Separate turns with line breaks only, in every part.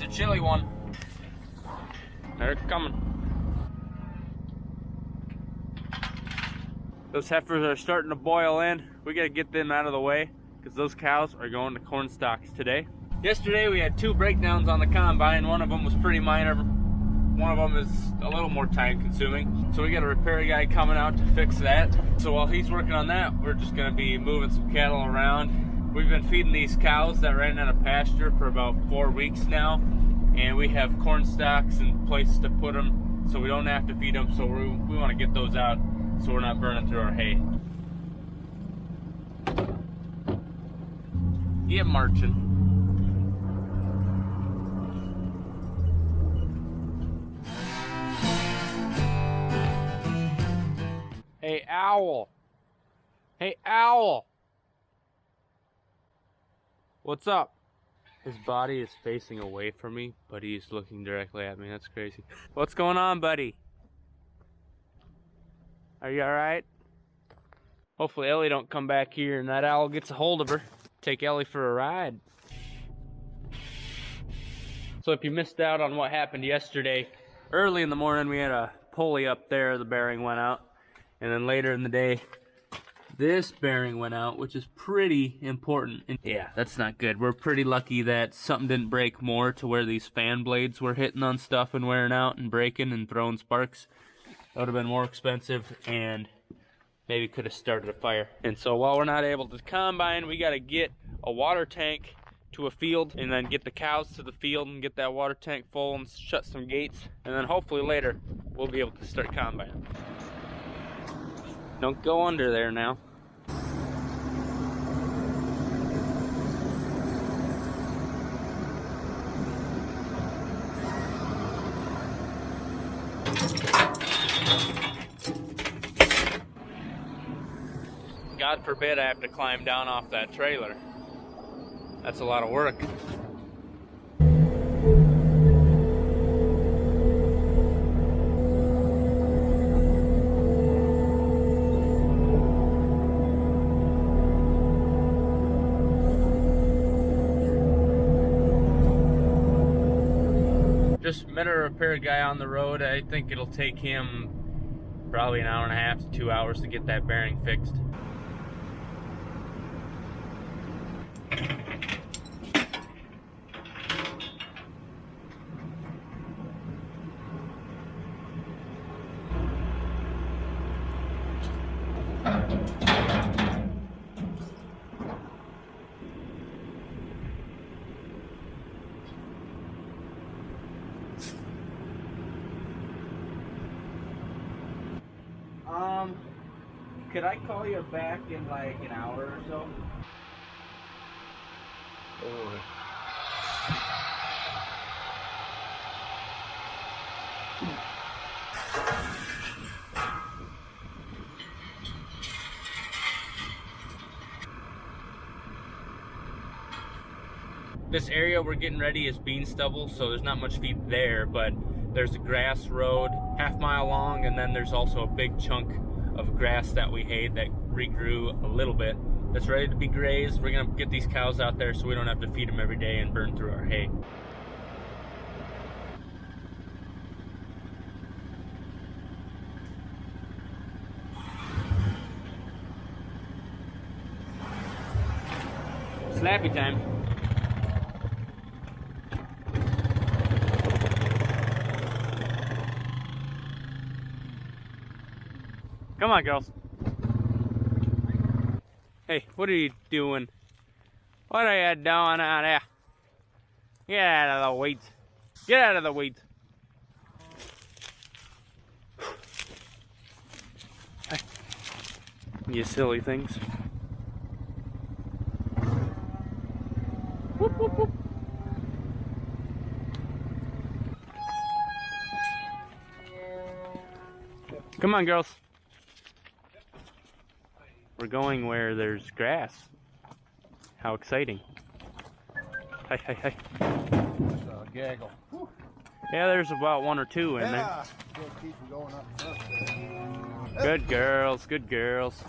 It's a chilly one. They're coming. Those heifers are starting to boil in. We gotta get them out of the way because those cows are going to corn stalks today. Yesterday we had 2 breakdowns on the combine. One of them was pretty minor. One of them is a little more time consuming. So we got a repair guy coming out to fix that. So while he's working on that, we're just gonna be moving some cattle around. We've been feeding these cows that ran out of pasture for about 4 weeks now. And we have corn stalks and places to put them so we don't have to feed them. So we wanna get those out so we're not burning through our hay. Get marching. Hey, owl. Hey, owl. What's up? His body is facing away from me, but he's looking directly at me. That's crazy. What's going on, buddy? Are you all right? Hopefully Ellie don't come back here and that owl gets a hold of her. Take Ellie for a ride. So if you missed out on what happened yesterday, early in the morning we had a pulley up there, the bearing went out. And then later in the day, this bearing went out, which is pretty important. And yeah, that's not good. We're pretty lucky that something didn't break more to where these fan blades were hitting on stuff and wearing out and breaking and throwing sparks. That would have been more expensive and maybe could have started a fire. And so while we're not able to combine, we got to get a water tank to a field and then get the cows to the field and get that water tank full and shut some gates. And then hopefully later, we'll be able to start combining. Don't go under there now. God forbid I have to climb down off that trailer. That's a lot of work. Just met a repair guy on the road. I think it'll take him probably an hour and a half to 2 hours to get that bearing fixed. Could I call you back in like an hour or so? Oh. This area we're getting ready is bean stubble, so there's not much feed there, but there's a grass road half-mile long, and then there's also a big chunk of grass that we hayed that regrew a little bit. That's ready to be grazed. We're gonna get these cows out there so we don't have to feed them every day and burn through our hay. Slappy time. Come on, girls. Hey, what are you doing? What are you doing out there? Get out of the weeds. Get out of the weeds. Hey, you silly things. Whoop, whoop, whoop. Come on, girls. We're going where there's grass. How exciting. Hi, hi, hi.
That's a gaggle. Whew.
Yeah, there's about 1 or 2 in there.
Keep them going up first.
Good girls, good girls.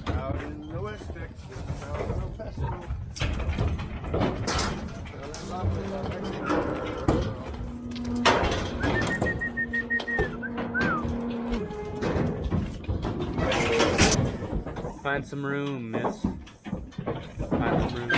Out in the West Texas, out in the festival.
Find some room, miss. Find some room.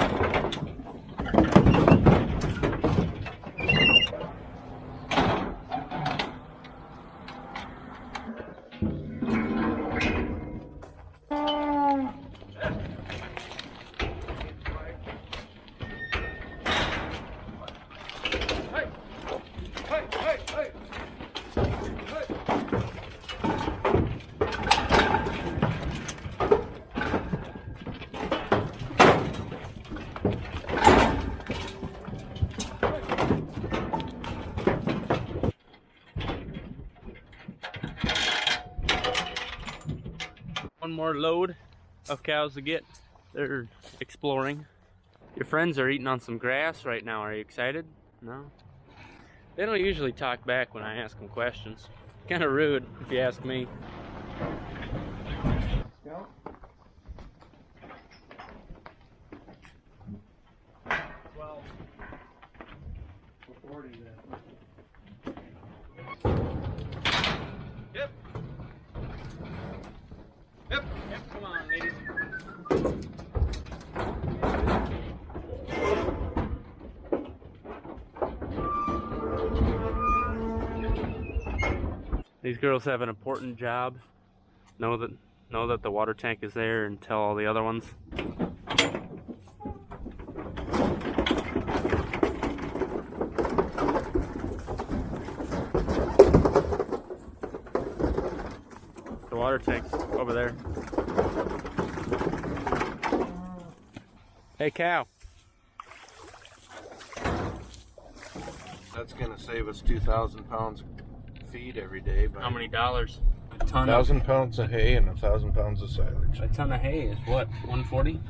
One more load of cows to get. They're exploring. Your friends are eating on some grass right now. Are you excited? No? They don't usually talk back when I ask them questions. Kind of rude, if you ask me.
Yeah. 12. 40 then. Yep. Yep.
Yep, come on, ladies. These girls have an important job. Know that the water tank is there and tell all the other ones. The water tank's over there. Hey, cow.
That's gonna save us 2,000 pounds of feed every day. By
How many dollars? A ton
1,000 pounds of hay and 1,000 pounds of silage.
A ton of hay is what? 140?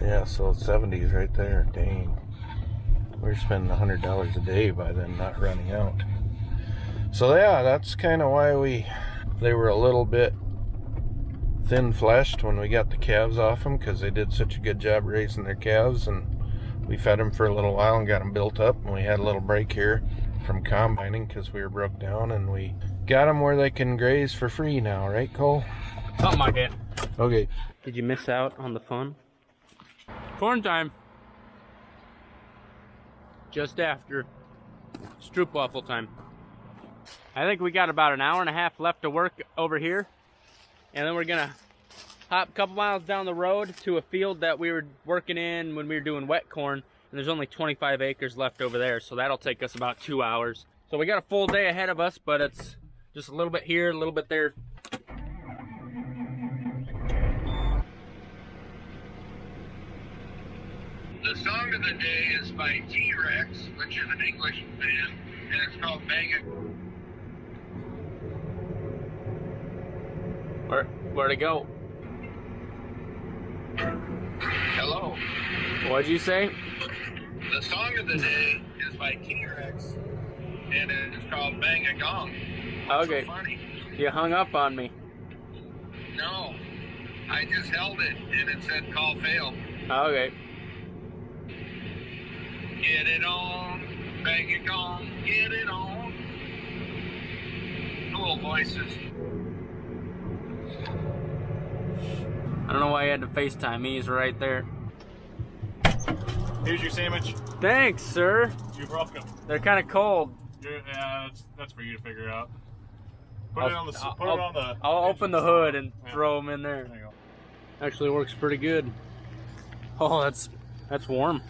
Yeah, so 70's right there. Dang. We're spending $100 a day by then not running out. So yeah, that's kind of why they were a little bit thin-fleshed when we got the calves off them, because they did such a good job raising their calves, and we fed them for a little while and got them built up, and we had a little break here from combining because we were broke down, and we got them where they can graze for free now, right, Cole?
Something like that.
Okay.
Did you miss out on the fun? Corn time. Just after stroopwafel time. I think we got about an hour and a half left to work over here, and then we're gonna hop a couple miles down the road to a field that we were working in when we were doing wet corn, and there's only 25 acres left over there, so that'll take us about 2 hours. So we got a full day ahead of us, but it's just a little bit here, a little bit there.
The song of the day is by T-Rex, which is an English band, and it's called Bang It.
Where'd it go?
Hello.
What'd you say?
The song of the day is by T-Rex, and it's called Bang a Gong.
Okay.
So funny.
You hung up on me.
No, I just held it, and it said call failed.
Okay.
Get it on, bang a gong, get it on. Cool voices.
I don't know why you had to FaceTime me. He's right there.
Here's your sandwich.
Thanks, sir.
You're welcome.
They're kind of cold.
Yeah, that's for you to figure out. Put it on the.
I'll open the hood and throw them in there.
There you go.
Actually works pretty good. Oh, that's warm.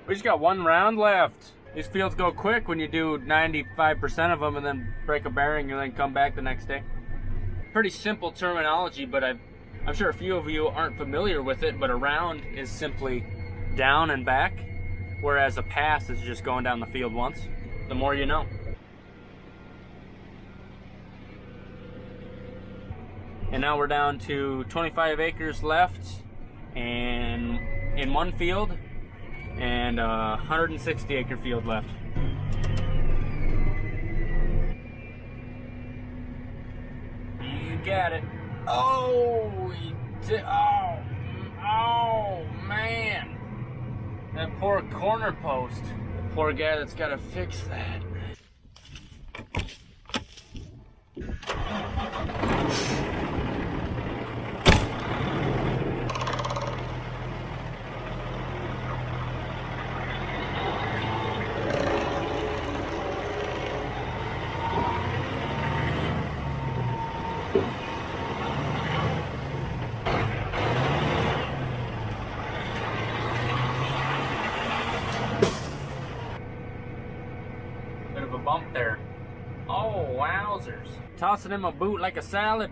We just got one round left. These fields go quick when you do 95% of them and then break a bearing and then come back the next day. Pretty simple terminology, but I'm sure a few of you aren't familiar with it, but a round is simply down and back, whereas a pass is just going down the field once. The more you know. And now we're down to 25 acres left and in one field, and a 160 acre field left. at it. Oh, he did. Oh, man. That poor corner post. The poor guy that's got to fix that. Bit of a bump there. Oh, wowzers. Tossing in my boot like a salad.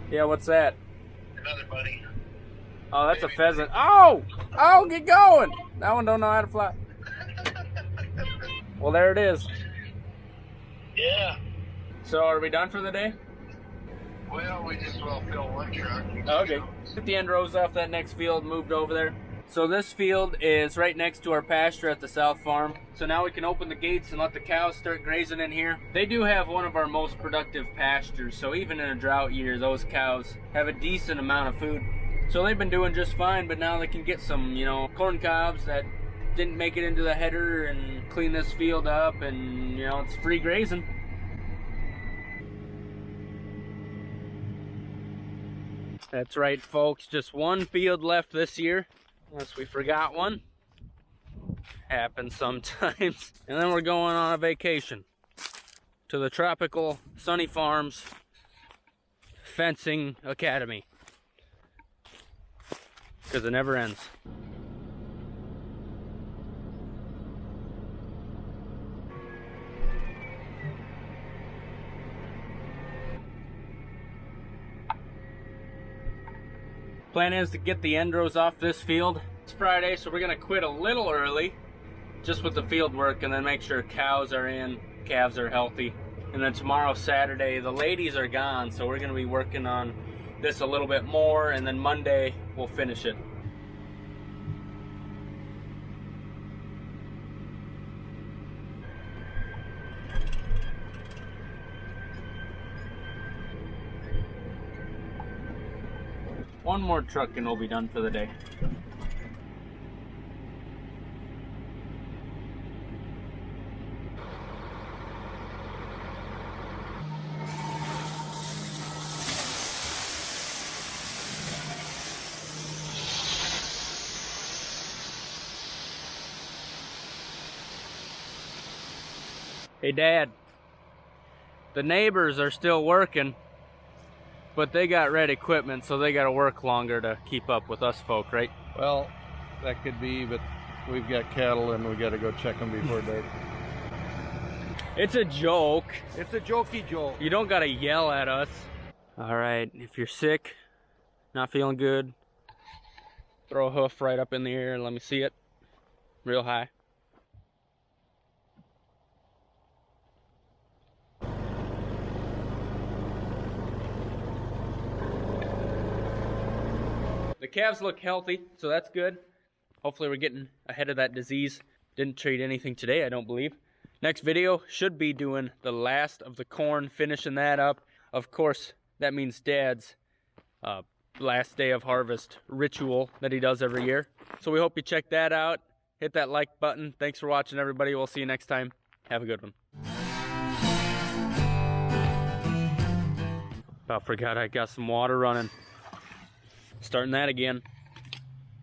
Yeah, what's that?
Another bunny.
Oh, that's a pheasant. Oh! Oh, get going! That one don't know how to fly. Well, there it is.
Yeah.
So, are we done for the day?
Well, we just will fill one truck.
Okay. Get the end rows off that next field, moved over there. So this field is right next to our pasture at the South Farm. So now we can open the gates and let the cows start grazing in here. They do have one of our most productive pastures, so even in a drought year, those cows have a decent amount of food. So they've been doing just fine, but now they can get some, corn cobs that didn't make it into the header and clean this field up, and, it's free grazing. That's right, folks, just one field left this year. Unless we forgot one. Happens sometimes. And then we're going on a vacation to the tropical Sonne Farms Fencing Academy. Because it never ends. Plan is to get the end rows off this field. It's Friday, so we're gonna quit a little early, just with the field work, and then make sure cows are in, calves are healthy. And then tomorrow, Saturday, the ladies are gone, so we're gonna be working on this a little bit more, and then Monday we'll finish it. One more truck and we'll be done for the day. Hey Dad, the neighbors are still working, but they got red equipment, so they got to work longer to keep up with us folk, right?
Well, that could be, but we've got cattle and we got to go check them before dark.
It's a joke.
It's a jokey joke.
You don't got to yell at us. All right, if you're sick, not feeling good, throw a hoof right up in the air and let me see it real high. The calves look healthy, so that's good. Hopefully we're getting ahead of that disease. Didn't treat anything today, I don't believe. Next video should be doing the last of the corn, finishing that up. Of course, that means Dad's last day of harvest ritual that he does every year. So we hope you check that out. Hit that like button. Thanks for watching, everybody. We'll see you next time. Have a good one. About forgot I got some water running. Starting that again.